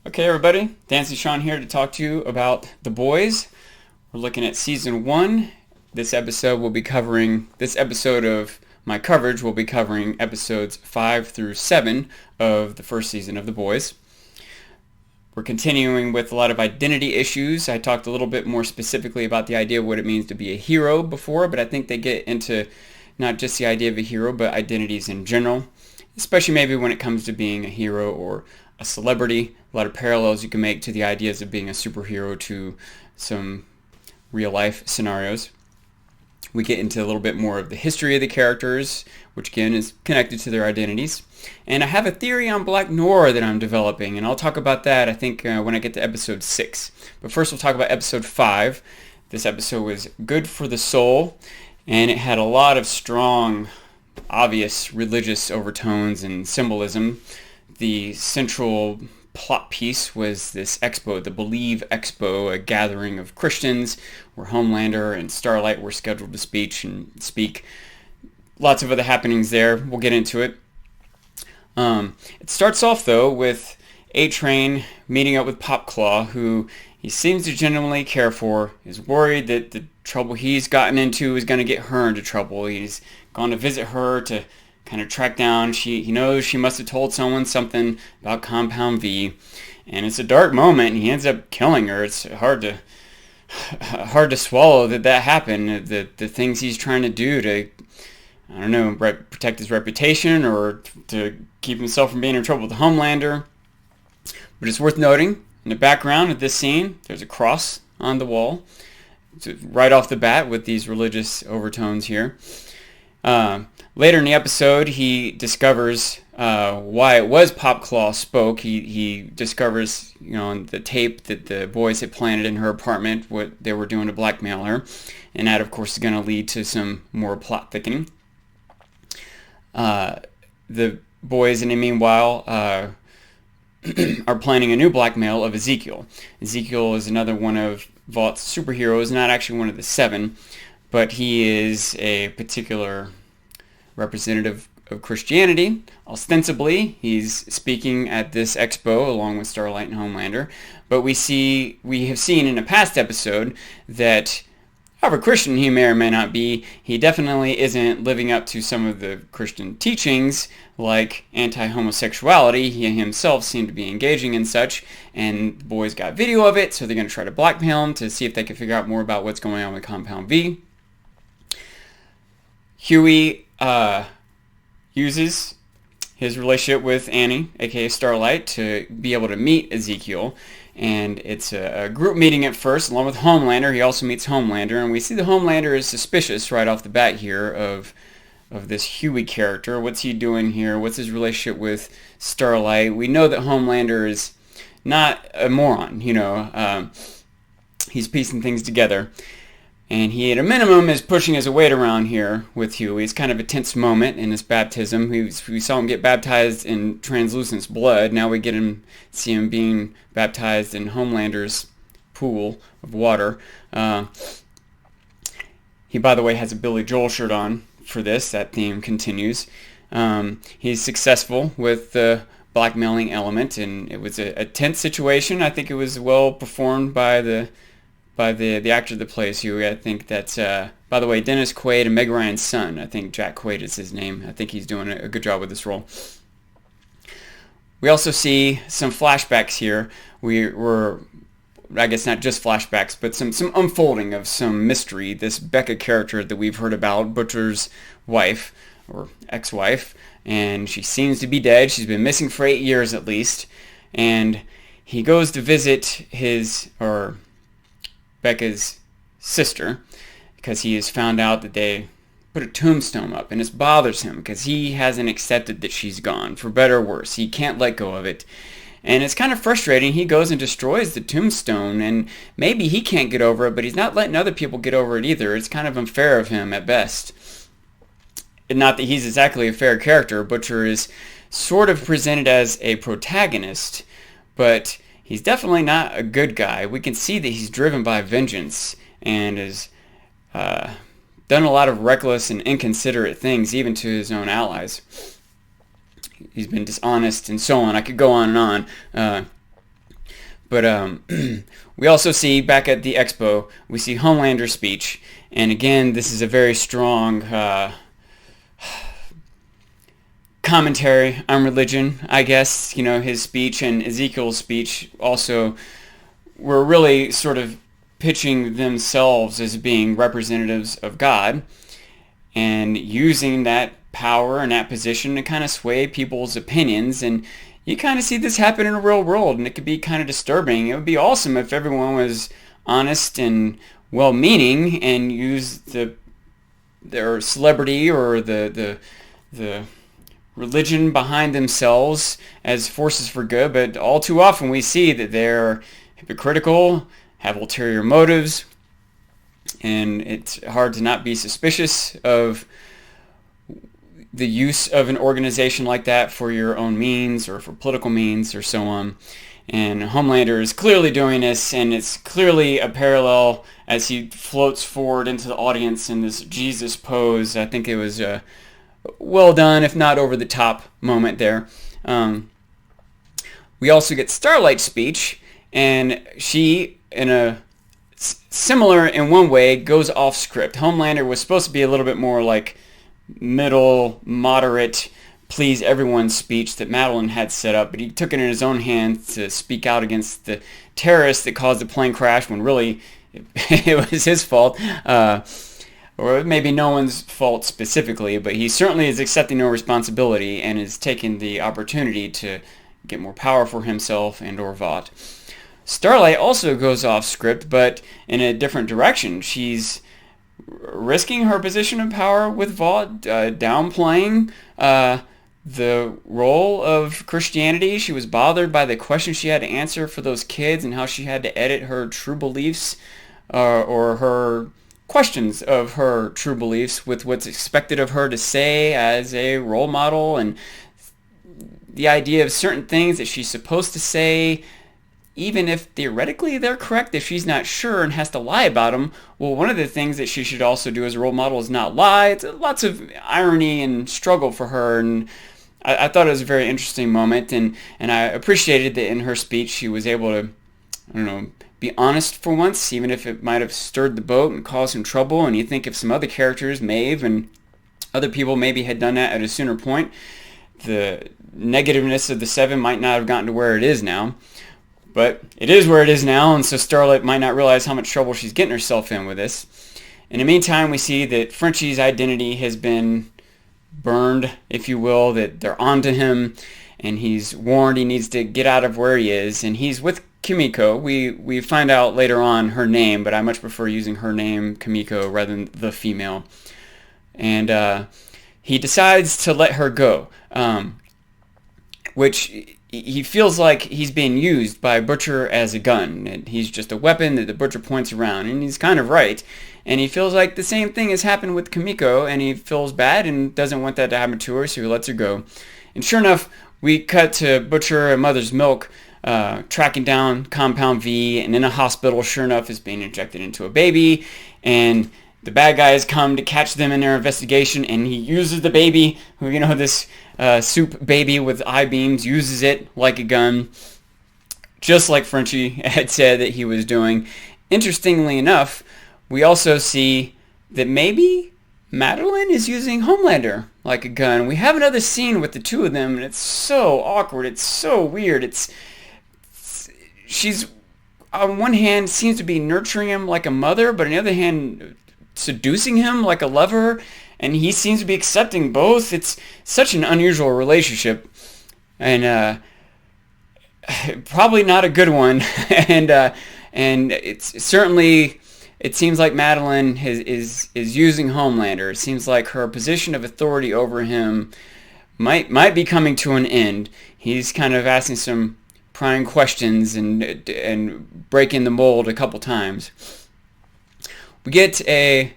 Okay, everybody, dancingsean here to talk to you about The Boys. We're looking at season 1. This episode of my coverage will be covering episodes 5 through 7 of the first season of The Boys. We're continuing with a lot of identity issues. I talked a little bit more specifically about the idea of what it means to be a hero before, but I think they get into not just the idea of a hero, but identities in general, especially maybe when it comes to being a hero or a celebrity. A lot of parallels you can make to the ideas of being a superhero to some real life scenarios. We get into a little bit more of the history of the characters, which again is connected to their identities. And I have a theory on black noir that I'm developing, and I'll talk about that I think when I get to episode 6. But first we'll talk about episode 5. This episode was good for the soul, and it had a lot of strong, obvious religious overtones and symbolism. The central plot piece was this expo, the Believe Expo, a gathering of Christians where Homelander and Starlight were scheduled to speak. Lots of other happenings there. We'll get into it. It starts off, though, with A-Train meeting up with Popclaw, who he seems to genuinely care for, is worried that the trouble he's gotten into is going to get her into trouble. He's gone to visit her to kind of track down. He knows she must have told someone something about Compound V, and it's a dark moment, and he ends up killing her. It's hard to swallow that happened. The things he's trying to do to, I don't know, protect his reputation or to keep himself from being in trouble with Homelander. But it's worth noting, in the background of this scene, there's a cross on the wall. It's right off the bat with these religious overtones here. Later in the episode, he discovers why it was Popclaw spoke. He discovers, on the tape that the boys had planted in her apartment what they were doing to blackmail her, and that, of course, is going to lead to some more plot thickening. The boys, in the meanwhile, are planning a new blackmail of Ezekiel. Ezekiel is another one of Vaught's superheroes, not actually one of the 7, but he is a particular representative of Christianity. Ostensibly, he's speaking at this expo along with Starlight and Homelander. But we have seen in a past episode that, however Christian he may or may not be, he definitely isn't living up to some of the Christian teachings, like anti-homosexuality. He himself seemed to be engaging in such, and the boys got video of it, so they're going to try to blackmail him to see if they can figure out more about what's going on with Compound V. Huey uses his relationship with Annie, aka Starlight, to be able to meet Ezekiel. And it's a group meeting at first, along with Homelander. He also meets Homelander, and we see the Homelander is suspicious right off the bat here of this Huey character. What's he doing here? What's his relationship with Starlight? We know that Homelander is not a moron, he's piecing things together. And he, at a minimum, is pushing his weight around here with Huey. It's kind of a tense moment in this baptism. We saw him get baptized in Translucent's blood. Now we see him being baptized in Homelander's pool of water. He, by the way, has a Billy Joel shirt on for this. That theme continues. He's successful with the blackmailing element, and it was a tense situation. I think it was well performed by the actor that plays Huey. I think that's, by the way, Dennis Quaid and Meg Ryan's son. I think Jack Quaid is his name. I think he's doing a good job with this role. We also see some flashbacks here. We're I guess not just flashbacks, but some unfolding of some mystery. This Becca character that we've heard about, Butcher's wife, or ex-wife, and she seems to be dead. She's been missing for 8 years at least. And he goes to visit Becca's sister, because he has found out that they put a tombstone up, and this bothers him because he hasn't accepted that she's gone, for better or worse. He can't let go of it, and it's kind of frustrating. He goes and destroys the tombstone, and maybe he can't get over it, but he's not letting other people get over it either. It's kind of unfair of him at best. And not that he's exactly a fair character. Butcher is sort of presented as a protagonist, but he's definitely not a good guy. We can see that he's driven by vengeance and has done a lot of reckless and inconsiderate things, even to his own allies. He's been dishonest and so on. I could go on and on. But we also see back at the expo, we see Homelander's speech. And again, this is a very strong commentary on religion, I guess. You know, his speech and Ezekiel's speech also were really sort of pitching themselves as being representatives of God and using that power and that position to kind of sway people's opinions. And you kind of see this happen in the real world, and it could be kind of disturbing. It would be awesome if everyone was honest and well-meaning and used their celebrity or the religion behind themselves as forces for good, but all too often we see that they're hypocritical, have ulterior motives, and it's hard to not be suspicious of the use of an organization like that for your own means or for political means or so on. And Homelander is clearly doing this, and it's clearly a parallel as he floats forward into the audience in this Jesus pose. I think it was well done, if not over the top moment there. We also get Starlight's speech, and she, in a similar in one way, goes off script. Homelander was supposed to be a little bit more like middle, moderate, please everyone speech that Madeline had set up, but he took it in his own hands to speak out against the terrorists that caused the plane crash when really it was his fault. Or maybe no one's fault specifically, but he certainly is accepting no responsibility and is taking the opportunity to get more power for himself and or Vought. Starlight also goes off script, but in a different direction. She's risking her position of power with Vought, downplaying the role of Christianity. She was bothered by the questions she had to answer for those kids and how she had to edit her true beliefs or her questions of her true beliefs with what's expected of her to say as a role model, and the idea of certain things that she's supposed to say, even if theoretically they're correct, if she's not sure and has to lie about them. Well, one of the things that she should also do as a role model is not lie. It's lots of irony and struggle for her, and I thought it was a very interesting moment, and I appreciated that in her speech she was able to, I don't know, be honest for once, even if it might have stirred the boat and caused some trouble. And you think if some other characters, Maeve and other people, maybe had done that at a sooner point, the negativeness of the Seven might not have gotten to where it is now. But it is where it is now, and so Starlight might not realize how much trouble she's getting herself in with this. In the meantime, we see that Frenchie's identity has been burned, if you will, that they're onto him, and he's warned he needs to get out of where he is, and he's with Kimiko. We find out later on her name, but I much prefer using her name, Kimiko, rather than the female. And he decides to let her go, which he feels like he's being used by Butcher as a gun, and he's just a weapon that the Butcher points around, and he's kind of right. And he feels like the same thing has happened with Kimiko, and he feels bad and doesn't want that to happen to her, so he lets her go. And sure enough, we cut to Butcher and Mother's Milk tracking down Compound V, and in a hospital, sure enough, is being injected into a baby, and the bad guys come to catch them in their investigation, and he uses the baby, who, you know, this soup baby with eye beams, uses it like a gun, just like Frenchie had said that he was doing. Interestingly enough, we also see that maybe Madeline is using Homelander like a gun. We have another scene with the two of them, and it's so awkward, it's so weird. She's, on one hand, seems to be nurturing him like a mother, but on the other hand, seducing him like a lover, and he seems to be accepting both. It's such an unusual relationship, and probably not a good one. and it's certainly, it seems like Madeline is using Homelander. It seems like her position of authority over him might be coming to an end. He's kind of asking some prying questions and breaking the mold a couple times. We get a,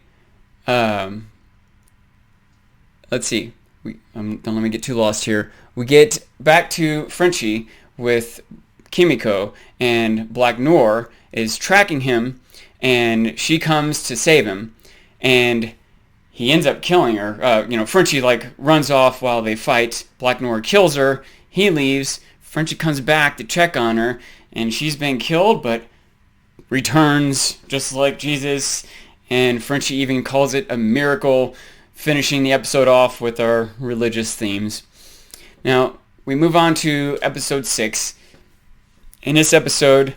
let's see, don't let me get too lost here. We get back to Frenchie with Kimiko, and Black Noir is tracking him, and she comes to save him, and he ends up killing her. Frenchie runs off while they fight. Black Noir kills her. He leaves. Frenchie comes back to check on her, and she's been killed, but returns just like Jesus, and Frenchie even calls it a miracle, finishing the episode off with our religious themes. Now, we move on to episode 6. And this episode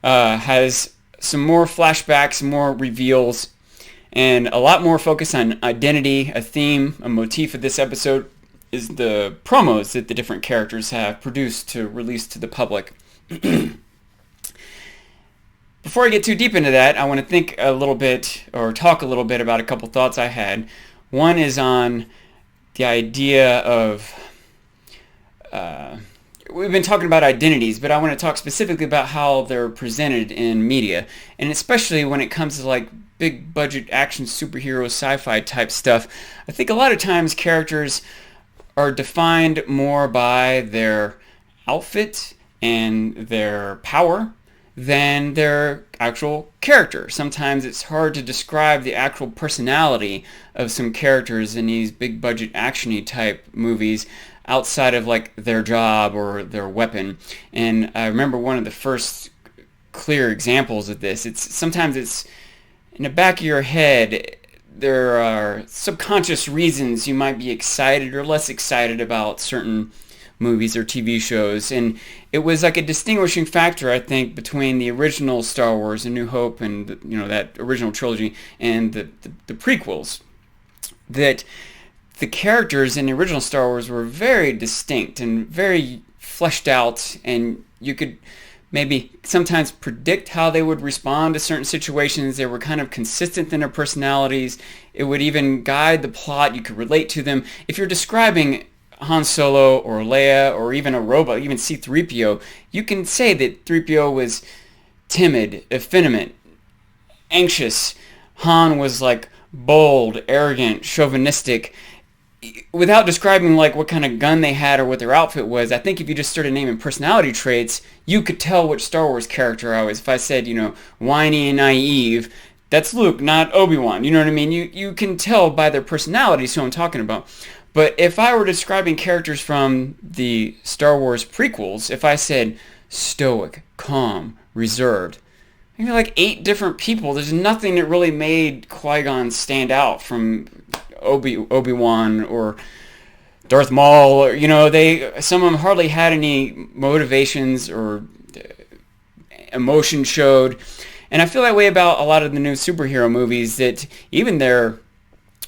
has some more flashbacks, more reveals, and a lot more focus on identity. A theme, a motif of this episode is the promos that the different characters have produced to release to the public. Before I get too deep into that, I want to think a little bit, or talk a little bit about a couple thoughts I had. One is on the idea of, we've been talking about identities, but I want to talk specifically about how they're presented in media, and especially when it comes to like big budget action superhero sci-fi type stuff. I think a lot of times characters are defined more by their outfit and their power than their actual character. Sometimes it's hard to describe the actual personality of some characters in these big budget actiony type movies outside of like their job or their weapon. And I remember one of the first clear examples of this. Sometimes it's in the back of your head. There are subconscious reasons you might be excited or less excited about certain movies or TV shows, and it was like a distinguishing factor, I think, between the original Star Wars, A New Hope, and that original trilogy, and the prequels. That the characters in the original Star Wars were very distinct and very fleshed out, and you could maybe sometimes predict how they would respond to certain situations. They were kind of consistent in their personalities. It would even guide the plot. You could relate to them. If you're describing Han Solo or Leia or even a robot, even C-3PO, you can say that 3PO was timid, effeminate, anxious. Han was like bold, arrogant, chauvinistic. Without describing like what kind of gun they had or what their outfit was, I think if you just started naming personality traits, you could tell which Star Wars character I was. If I said, whiny and naive, that's Luke, not Obi-Wan. You know what I mean? You can tell by their personalities who I'm talking about. But if I were describing characters from the Star Wars prequels, if I said stoic, calm, reserved, maybe like 8 different people, there's nothing that really made Qui-Gon stand out from Obi-Wan or Darth Maul. Or, some of them hardly had any motivations or emotion showed. And I feel that way about a lot of the new superhero movies, that even their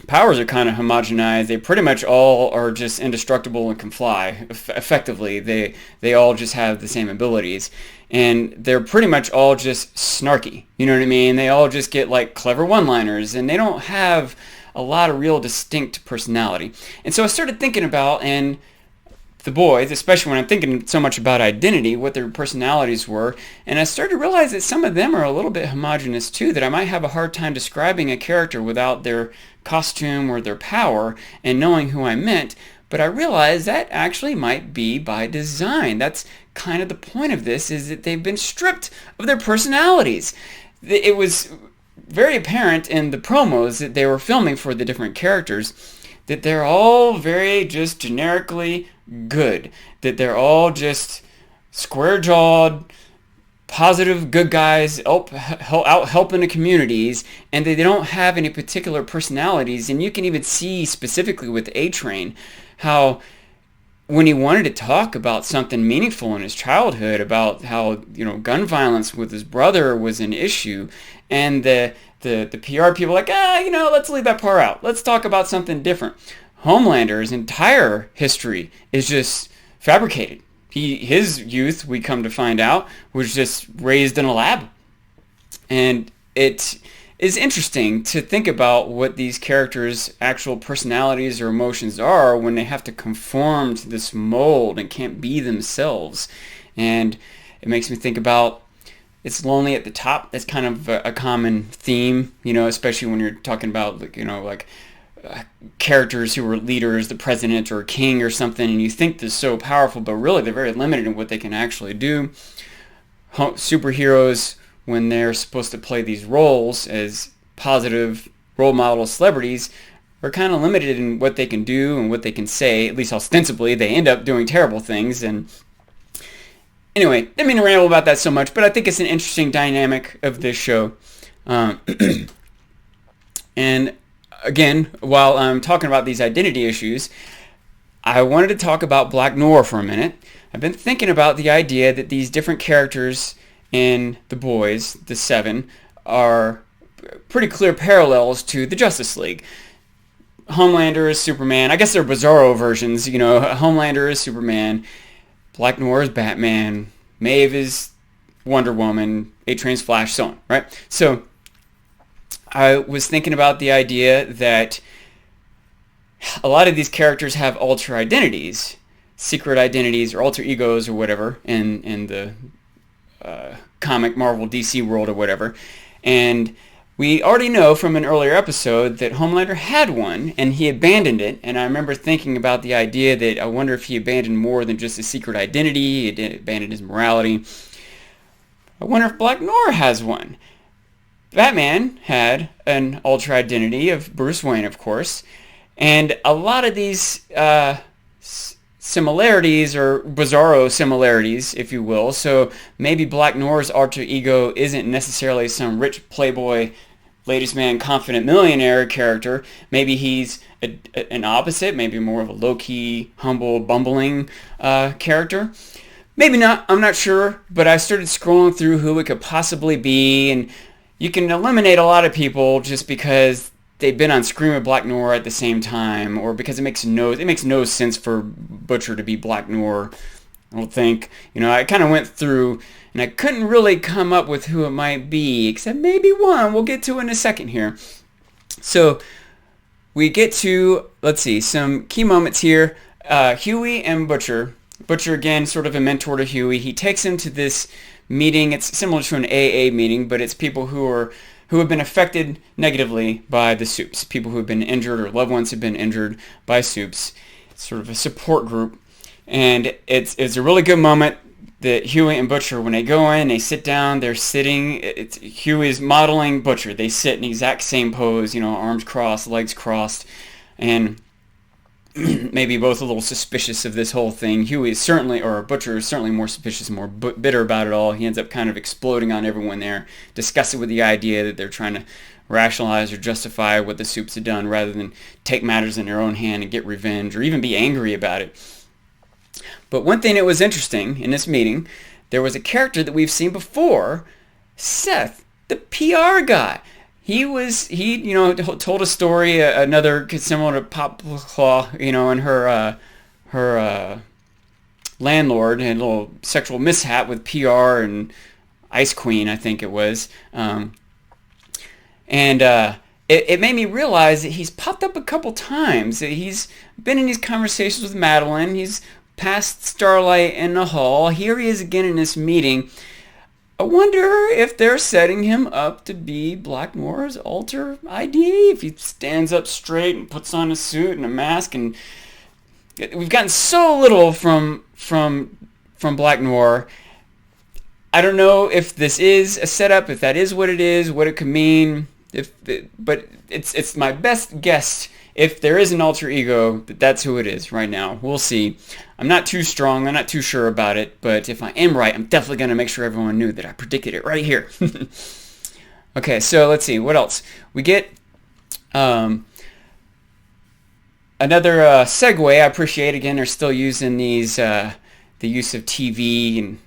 powers are kind of homogenized. They pretty much all are just indestructible and can fly effectively. They all just have the same abilities, and they're pretty much all just snarky. You know what I mean? They all just get like clever one-liners, and they don't have a lot of real distinct personality. And so I started thinking about, and the boys, especially when I'm thinking so much about identity, what their personalities were, and I started to realize that some of them are a little bit homogenous too, that I might have a hard time describing a character without their costume or their power and knowing who I meant. But I realized that actually might be by design. That's kind of the point of this, is that they've been stripped of their personalities. It was very apparent in the promos that they were filming for the different characters that they're all very just generically good, that they're all just square-jawed, positive good guys out helping the communities, and they don't have any particular personalities. And you can even see specifically with A-Train how when he wanted to talk about something meaningful in his childhood, about how gun violence with his brother was an issue, and the PR people like, let's leave that part out. Let's talk about something different. Homelander's entire history is just fabricated. His youth, we come to find out, was just raised in a lab. And it is interesting to think about what these characters' actual personalities or emotions are when they have to conform to this mold and can't be themselves. And it makes me think about, it's lonely at the top. That's kind of a common theme, especially when you're talking about, characters who were leaders, the president or king or something, and you think they're so powerful, but really they're very limited in what they can actually do. Superheroes, when they're supposed to play these roles as positive role model celebrities, are kind of limited in what they can do and what they can say. At least ostensibly, they end up doing terrible things. And Anyway, didn't mean to ramble about that so much, but I think it's an interesting dynamic of this show. And again, while I'm talking about these identity issues, I wanted to talk about Black Noir for a minute. I've been thinking about the idea that these different characters in The Boys, the 7, are pretty clear parallels to the Justice League. Homelander is Superman. I guess they're bizarro versions. Homelander is Superman. Black Noir is Batman. Maeve is Wonder Woman. A-Train's Flash, so on, right? So I was thinking about the idea that a lot of these characters have alter identities, secret identities or alter egos or whatever in the comic Marvel DC world or whatever. And we already know from an earlier episode that Homelander had one and he abandoned it. And I remember thinking about the idea that I wonder if he abandoned more than just a secret identity, he abandoned his morality. I wonder if Black Noir has one. Batman had an alter identity of Bruce Wayne, of course. And a lot of these similarities, or bizarro similarities, if you will. So maybe Black Noir's alter ego isn't necessarily some rich playboy, latest man, confident millionaire character. Maybe he's an opposite, maybe more of a low-key, humble, bumbling character. Maybe not, I'm not sure, but I started scrolling through who it could possibly be, and you can eliminate a lot of people just because they've been on screen with Black Noir at the same time, or because it makes no sense for Butcher to be Black Noir. I don't think. I kind of went through and I couldn't really come up with who it might be, except maybe one we'll get to in a second here. So we get to, let's see, some key moments here. Huey and Butcher. Butcher, again, sort of a mentor to Huey. He takes him to this meeting. It's similar to an AA meeting, but it's people who have been affected negatively by the soups. People who have been injured or loved ones have been injured by soups. It's sort of a support group. And it's a really good moment that Huey and Butcher, when they go in, they sit down, they're sitting. Huey's modeling Butcher. They sit in the exact same pose, arms crossed, legs crossed, and maybe both a little suspicious of this whole thing. Butcher is certainly more suspicious, more bitter about it all. He ends up kind of exploding on everyone there, disgusted with the idea that they're trying to rationalize or justify what the soups have done rather than take matters in their own hand and get revenge or even be angry about it. But one thing that was interesting in this meeting, there was a character that we've seen before, Seth, the PR guy. He told a story, another similar to Pop Claw, and her landlord had a little sexual mishap with PR and Ice Queen, I think it was. It made me realize that he's popped up a couple times. He's been in these conversations with Madeline. He's passed Starlight in the hall. Here he is again in this meeting. I wonder if they're setting him up to be Black Noir's alter ID, if he stands up straight and puts on a suit and a mask. And we've gotten so little from Black Noir. I don't know if this is a setup, if that is what it is, what it could mean. But it's my best guess. If there is an alter ego, that's who it is right now. We'll see. I'm not too strong. I'm not too sure about it. But if I am right, I'm definitely going to make sure everyone knew that I predicted it right here. Okay, so let's see. What else? We get another segue I appreciate. Again, they're still using these, the use of TV and,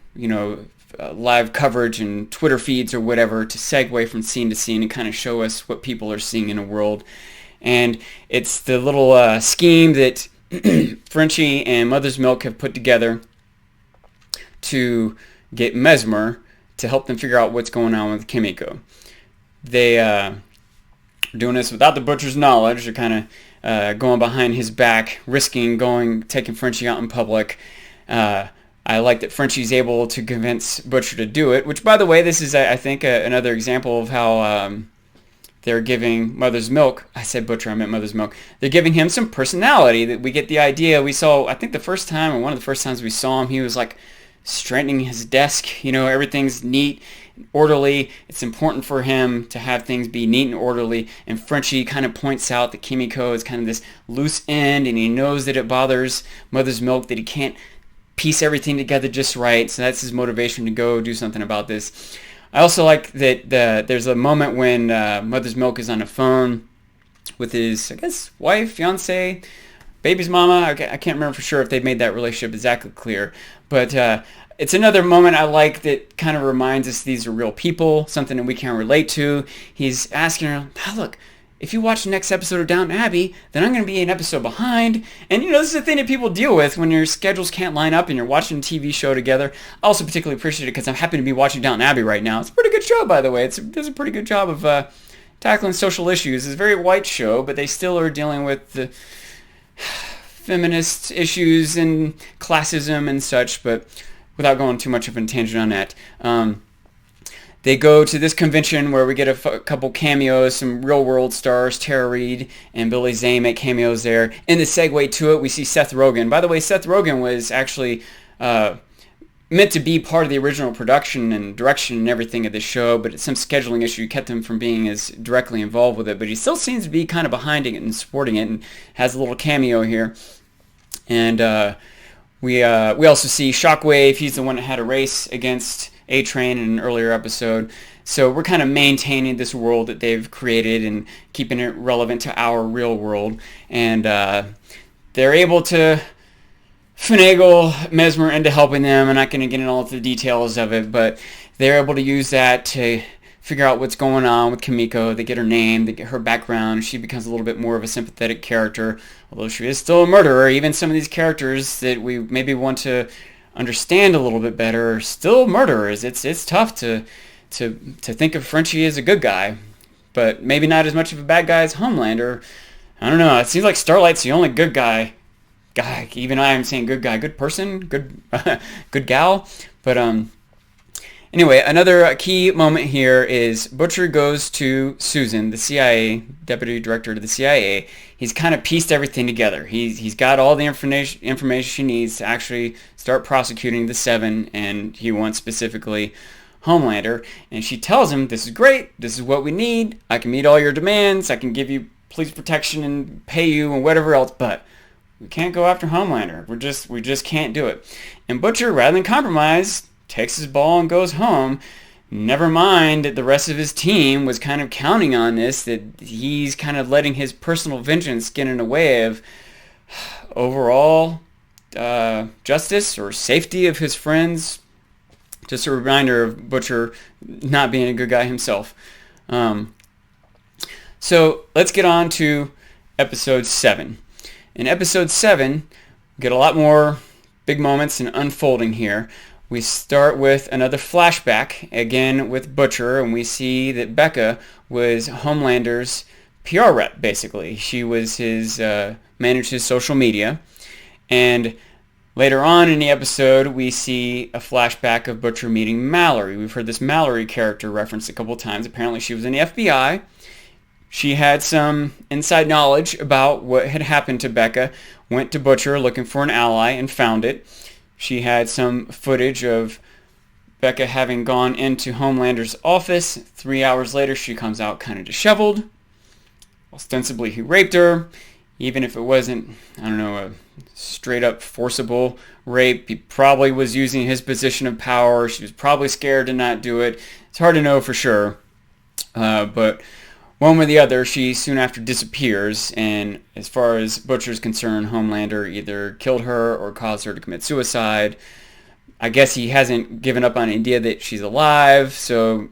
live coverage and Twitter feeds or whatever to segue from scene to scene and kind of show us what people are seeing in the world. And it's the little scheme that Frenchie and Mother's Milk have put together to get Mesmer to help them figure out what's going on with Kimiko. They are doing this without the Butcher's knowledge. They're kind of going behind his back, taking Frenchie out in public. I like that Frenchie's able to convince Butcher to do it, which, by the way, this is, I think, another example of how they're giving Mother's Milk, I said Butcher, I meant Mother's Milk, they're giving him some personality. That we get the idea. We saw, I think the first time, or one of the first times we saw him, he was like straightening his desk. Everything's neat, orderly. It's important for him to have things be neat and orderly. And Frenchie kind of points out that Kimiko is kind of this loose end, and he knows that it bothers Mother's Milk that he can't piece everything together just right. So that's his motivation to go do something about this. I also like that there's a moment when Mother's Milk is on the phone with his, I guess, wife, fiance, baby's mama. I can't remember for sure if they've made that relationship exactly clear. But it's another moment I like that kind of reminds us these are real people, something that we can relate to. He's asking her, oh, look, if you watch the next episode of Downton Abbey, then I'm going to be an episode behind. And, this is the thing that people deal with when your schedules can't line up and you're watching a TV show together. I also particularly appreciate it because I'm happy to be watching Downton Abbey right now. It's a pretty good show, by the way. It does a pretty good job of tackling social issues. It's a very white show, but they still are dealing with the feminist issues and classism and such, but without going too much of a tangent on that. They go to this convention where we get a couple cameos, some real-world stars, Tara Reid and Billy Zane make cameos there. In the segue to it, we see Seth Rogen. By the way, Seth Rogen was actually meant to be part of the original production and direction and everything of the show, but some scheduling issue kept him from being as directly involved with it. But he still seems to be kind of behind it and supporting it, and has a little cameo here. And we also see Shockwave. He's the one that had a race against A-Train in an earlier episode. So we're kind of maintaining this world that they've created and keeping it relevant to our real world. And they're able to finagle Mesmer into helping them. I'm not going to get into all the details of it, but they're able to use that to figure out what's going on with Kimiko. They get her name, they get her background. She becomes a little bit more of a sympathetic character, although she is still a murderer. Even some of these characters that we maybe want to understand a little bit better are still murderers. It's tough to think of Frenchie as a good guy, but maybe not as much of a bad guy as Homelander. I don't know. It seems like Starlight's the only good guy. Even I am saying good guy, good person, good good gal. But anyway, another key moment here is Butcher goes to Susan, the CIA deputy director to the CIA. He's kind of pieced everything together. He's got all the information she needs to actually start prosecuting the Seven, and he wants specifically Homelander. And she tells him, "This is great. This is what we need. I can meet all your demands. I can give you police protection and pay you and whatever else, but we can't go after Homelander. We just can't do it." And Butcher, rather than compromise, takes his ball and goes home. Never mind that the rest of his team was kind of counting on this, that he's kind of letting his personal vengeance get in the way of overall justice or safety of his friends. Just a reminder of Butcher not being a good guy himself. So let's get on to episode 7. In episode 7, we get a lot more big moments and unfolding here. We start with another flashback, again with Butcher, and we see that Becca was Homelander's PR rep, basically. She was managed his social media. And later on in the episode, we see a flashback of Butcher meeting Mallory. We've heard this Mallory character referenced a couple times. Apparently she was in the FBI. She had some inside knowledge about what had happened to Becca, went to Butcher looking for an ally, and found it. She had some footage of Becca having gone into Homelander's office. 3 hours later, she comes out kind of disheveled. Ostensibly, he raped her. Even if it wasn't, a straight-up forcible rape, he probably was using his position of power. She was probably scared to not do it. It's hard to know for sure. But one way or the other, she soon after disappears, and as far as Butcher's concerned, Homelander either killed her or caused her to commit suicide. I guess he hasn't given up on the idea that she's alive, so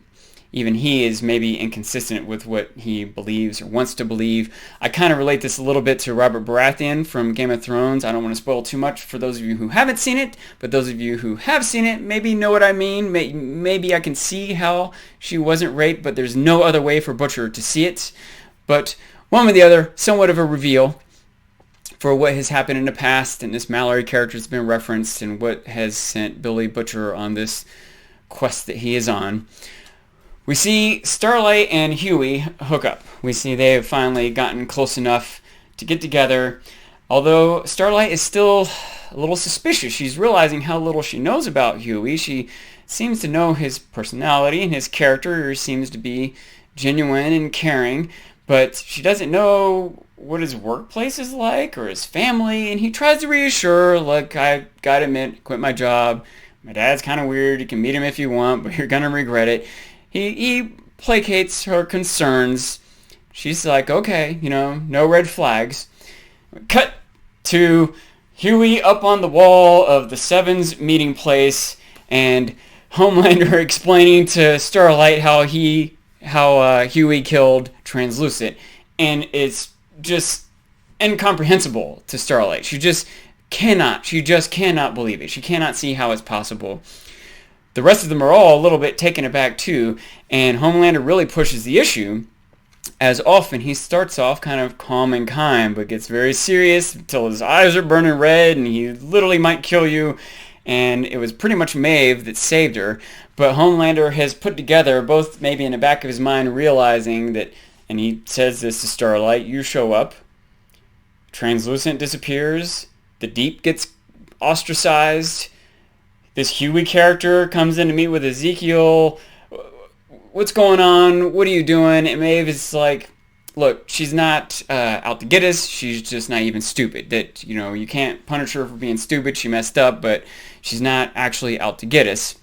even he is maybe inconsistent with what he believes or wants to believe. I kind of relate this a little bit to Robert Baratheon from Game of Thrones. I don't want to spoil too much for those of you who haven't seen it, but those of you who have seen it maybe know what I mean. Maybe I can see how she wasn't raped, but there's no other way for Butcher to see it. But one way or the other, somewhat of a reveal for what has happened in the past, and this Mallory character has been referenced, and what has sent Billy Butcher on this quest that he is on. We see Starlight and Huey hook up. We see they have finally gotten close enough to get together. Although Starlight is still a little suspicious. She's realizing how little she knows about Huey. She seems to know his personality and his character seems to be genuine and caring. but she doesn't know what his workplace is like or his family, and he tries to reassure her, look, I gotta admit, quit my job. My dad's kind of weird. You can meet him if you want, but you're gonna regret it. He placates her concerns. She's like, okay, no red flags. Cut to Huey up on the wall of the Sevens meeting place, and Homelander explaining to Starlight how Huey killed Translucent, and it's just incomprehensible to Starlight. She just cannot believe it. She cannot see how it's possible. The rest of them are all a little bit taken aback too, and Homelander really pushes the issue. As often, he starts off kind of calm and kind, but gets very serious until his eyes are burning red and he literally might kill you. And it was pretty much Maeve that saved her. But Homelander has put together, both maybe in the back of his mind, realizing that, and he says this to Starlight, you show up, Translucent disappears, the Deep gets ostracized, this Huey character comes in to meet with Ezekiel. What's going on? What are you doing? And Maeve is like, look, she's not out to get us. She's just not even stupid. That, you can't punish her for being stupid. She messed up, but she's not actually out to get us.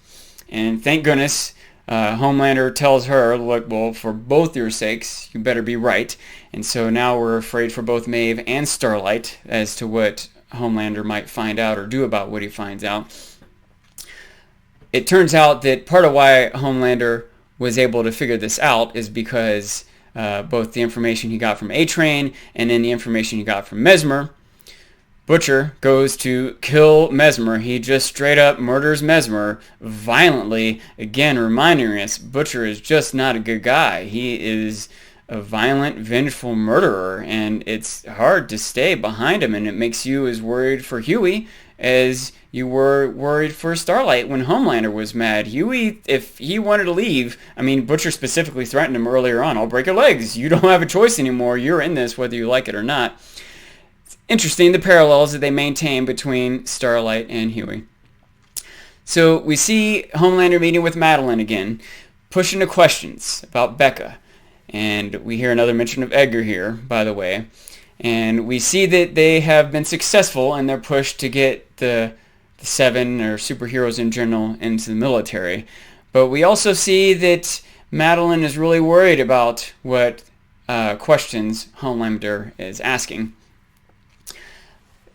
And thank goodness, Homelander tells her, look, well, for both your sakes, you better be right. And so now we're afraid for both Maeve and Starlight as to what Homelander might find out or do about what he finds out. It turns out that part of why Homelander was able to figure this out is because both the information he got from A-Train and then the information he got from Mesmer. Butcher goes to kill Mesmer. He just straight up murders Mesmer violently, again reminding us Butcher is just not a good guy. He is a violent, vengeful murderer, and it's hard to stay behind him, and it makes you as worried for Huey as you were worried for Starlight when Homelander was mad. Huey, if he wanted to leave, Butcher specifically threatened him earlier on, I'll break your legs. You don't have a choice anymore. You're in this whether you like it or not. It's interesting the parallels that they maintain between Starlight and Huey. So we see Homelander meeting with Madeline again, pushing the questions about Becca. And we hear another mention of Edgar here, by the way. And we see that they have been successful in their push to get the Seven, or superheroes in general, into the military. But we also see that Madeline is really worried about what questions Homelander is asking.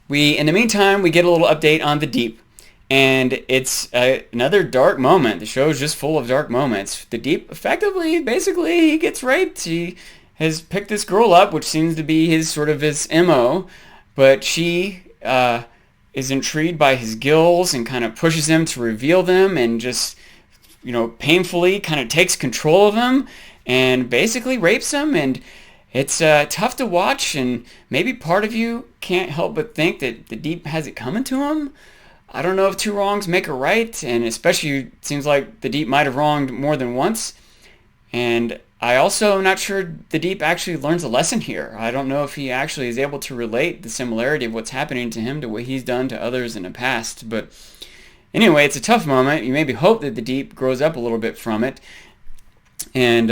In the meantime, we get a little update on the Deep. And it's another dark moment. The show is just full of dark moments. The Deep, basically, he gets raped. He has picked this girl up, which seems to be his MO. But she is intrigued by his gills and kind of pushes him to reveal them and just, painfully kind of takes control of him and basically rapes him. And it's tough to watch, and maybe part of you can't help but think that the Deep has it coming to him. I don't know if two wrongs make a right, and especially it seems like the Deep might have wronged more than once. And I also am not sure the Deep actually learns a lesson here. I don't know if he actually is able to relate the similarity of what's happening to him to what he's done to others in the past. But anyway, it's a tough moment. You maybe hope that the Deep grows up a little bit from it. And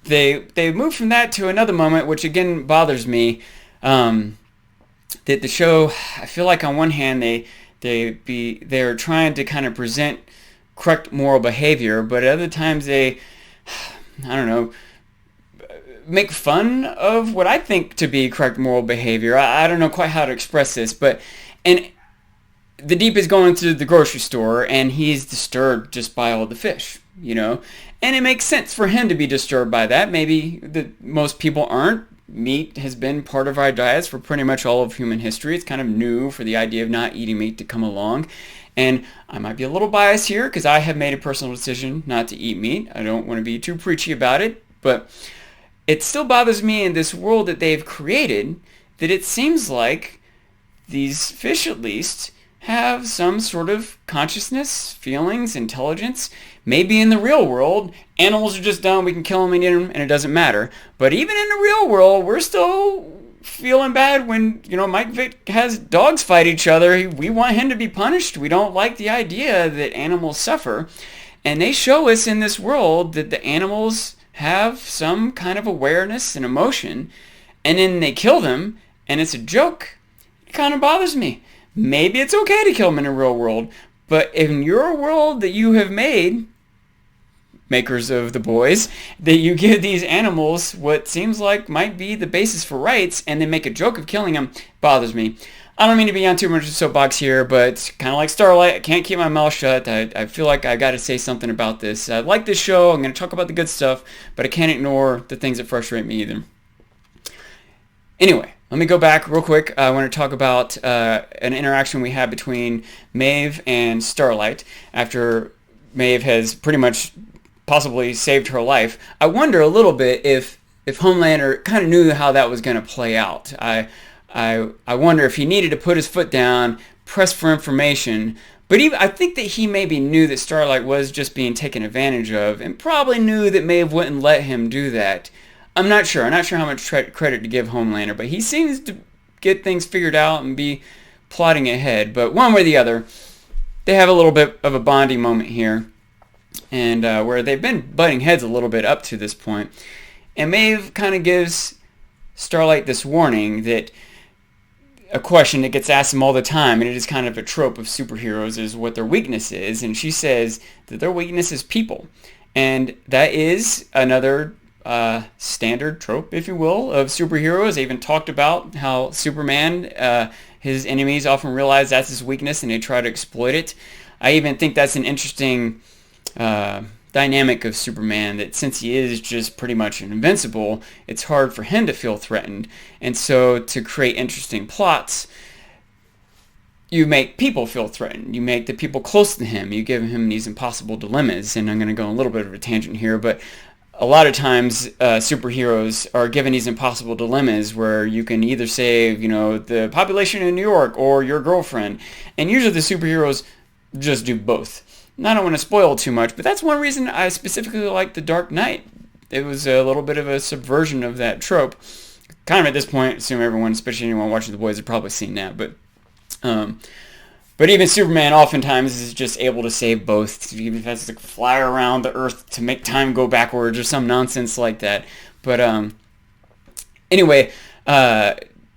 they move from that to another moment, which again bothers me. That the show, I feel like on one hand they're trying to kind of present correct moral behavior, but at other times they, make fun of what I think to be correct moral behavior. I don't know quite how to express this, and the Deep is going to the grocery store and he's disturbed just by all the fish, and it makes sense for him to be disturbed by that. Maybe most people aren't. Meat has been part of our diets for pretty much all of human history. It's kind of new for the idea of not eating meat to come along. And I might be a little biased here because I have made a personal decision not to eat meat. I don't want to be too preachy about it, but it still bothers me in this world that they've created that it seems like these fish at least have some sort of consciousness, feelings, intelligence. Maybe in the real world, animals are just dumb, we can kill them and eat them, and it doesn't matter. But even in the real world, we're still feeling bad when, Mike Vick has dogs fight each other. We want him to be punished. We don't like the idea that animals suffer. And they show us in this world that the animals have some kind of awareness and emotion, and then they kill them, and it's a joke. It kind of bothers me. Maybe it's okay to kill them in the real world, but in your world that you have made, makers of the boys, that you give these animals what seems like might be the basis for rights, and then make a joke of killing them, bothers me. I don't mean to be on too much of a soapbox here, but kind of like Starlight, I can't keep my mouth shut. I feel like I got to say something about this. I like this show. I'm going to talk about the good stuff, but I can't ignore the things that frustrate me either. Anyway, let me go back real quick. I want to talk about an interaction we had between Maeve and Starlight after Maeve has pretty much possibly saved her life. I wonder a little bit if Homelander kind of knew how that was going to play out. I wonder if he needed to put his foot down, press for information, but I think that he maybe knew that Starlight was just being taken advantage of, and probably knew that Maeve wouldn't let him do that. I'm not sure how much credit to give Homelander, but he seems to get things figured out and be plotting ahead. But one way or the other, they have a little bit of a bonding moment here, and where they've been butting heads a little bit up to this point. And Maeve kind of gives Starlight this warning that a question that gets asked them all the time, and it is kind of a trope of superheroes, is what their weakness is. And she says that their weakness is people. And that is another standard trope, if you will, of superheroes. They even talked about how Superman, his enemies often realize that's his weakness and they try to exploit it. I even think that's an interesting dynamic of Superman, that since he is just pretty much invincible, it's hard for him to feel threatened. And so to create interesting plots, you make people feel threatened. You make the people close to him. You give him these impossible dilemmas. And I'm going to go on a little bit of a tangent here, but a lot of times superheroes are given these impossible dilemmas where you can either save, the population in New York or your girlfriend. And usually the superheroes just do both. And I don't want to spoil too much, but that's one reason I specifically like The Dark Knight. It was a little bit of a subversion of that trope. Kind of at this point, I assume everyone, especially anyone watching The Boys, have probably seen that. But even Superman oftentimes is just able to save both. He has to fly around the Earth to make time go backwards or some nonsense like that. But anyway,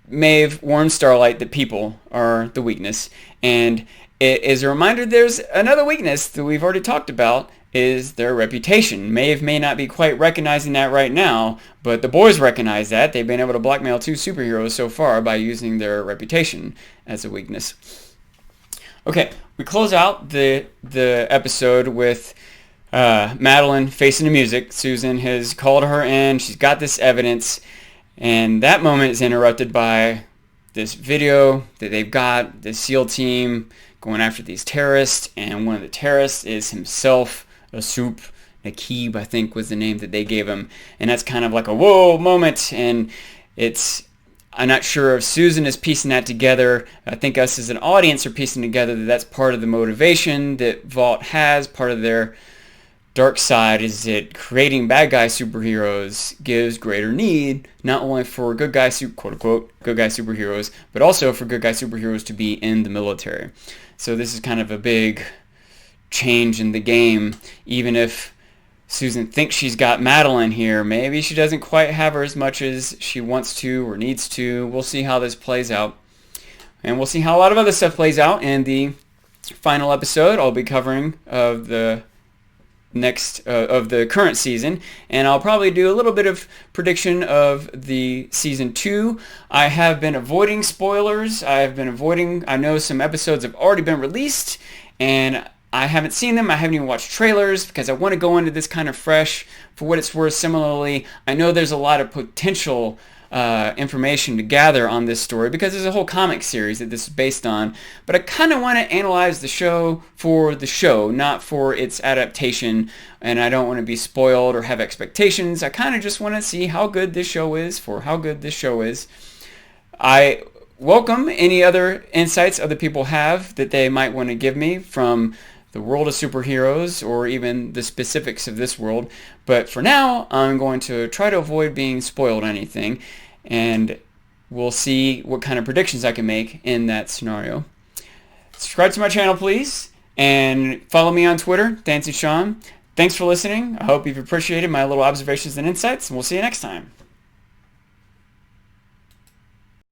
Maeve warns Starlight that people are the weakness. And it is a reminder there's another weakness that we've already talked about, is their reputation. Maeve may not be quite recognizing that right now, but the boys recognize that. They've been able to blackmail two superheroes so far by using their reputation as a weakness. Okay, we close out the episode with Madeline facing the music. Susan has called her in. She's got this evidence, and that moment is interrupted by this video that they've got, the SEAL team going after these terrorists, and one of the terrorists is himself, Nakib, I think was the name that they gave him. And that's kind of like a whoa moment, and I'm not sure if Susan is piecing that together. I think us as an audience are piecing together that that's part of the motivation that Vault has. Part of their dark side is that creating bad guy superheroes gives greater need, not only for good guy, quote-unquote, good guy superheroes, but also for good guy superheroes to be in the military. So this is kind of a big change in the game. Even if Susan thinks she's got Madeline here, maybe she doesn't quite have her as much as she wants to or needs to. We'll see how this plays out. And we'll see how a lot of other stuff plays out in the final episode I'll be covering of the of the current season, and I'll probably do a little bit of prediction of the season 2. I have been avoiding spoilers. I know some episodes have already been released, and I haven't seen them. I haven't even watched trailers because I want to go into this kind of fresh. For what it's worth, similarly, I know there's a lot of potential information to gather on this story because there's a whole comic series that this is based on, but I kind of want to analyze the show for the show, not for its adaptation, and I don't want to be spoiled or have expectations. I kind of just want to see how good this show is for how good this show is. I welcome any other insights other people have that they might want to give me from the world of superheroes or even the specifics of this world. But for now, I'm going to try to avoid being spoiled on anything, and we'll see what kind of predictions I can make in that scenario. Subscribe to my channel, please, and follow me on Twitter, dancingsean. Thanks for listening. I hope you've appreciated my little observations and insights, and we'll see you next time.